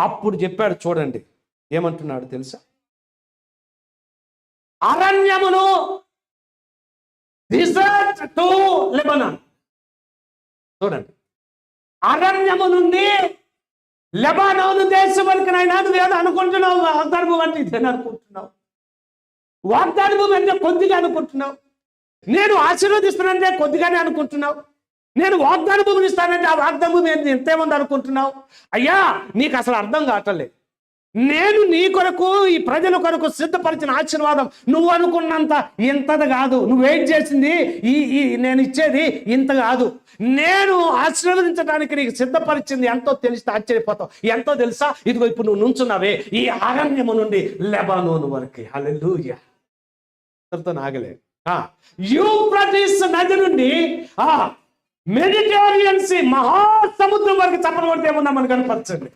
అప్పుడు చెప్పాడు, చూడండి ఏమంటున్నాడు తెలుసా? అరణ్యమును, డిజర్ట్ టు లెబనాన్. చూడండి, అరణ్యము నుండి లెబానోను దేశం వరకు నైనా నువ్వేదో అనుకుంటున్నావు, వాగ్దానము అంటే ఇదేనా అనుకుంటున్నావు? వాగ్దానము అంటే కొద్దిగా అనుకుంటున్నావు. నేను ఆశీర్వదిస్తానంటే కొద్దిగానే అనుకుంటున్నావు. నేను వాగ్దాన భూమిని ఇస్తానంటే ఆ వాగ్దాన భూమి ఎంతేముంది అనుకుంటున్నావు? అయ్యా, నీకు అసలు అర్థం కావట్లేదు. నేను నీ కొరకు, ఈ ప్రజల కొరకు సిద్ధపరిచిన ఆశీర్వాదం నువ్వు అనుకున్నంత ఇంతది కాదు. నువ్వు వెయిట్ చేసింది ఈ నేను ఇచ్చేది ఇంత కాదు. నేను ఆశీర్వదించడానికి నీకు సిద్ధపరిచింది ఎంతో తెలిస్తే ఆశ్చర్యపోతావు. ఎంతో తెలుసా? ఇదిగో ఇప్పుడు నువ్వు నుంచున్నావే ఈ అరణ్యము నుండి లెబానోను వరకు. హల్లెలూయా. నాగలే యూఫ్రటీస్ నది నుండి మెడిటరేనియన్ సీ, మహాసముద్రం వరకు చప్పలు కొడితే ఏమన్నా మనకు కనపరచండి.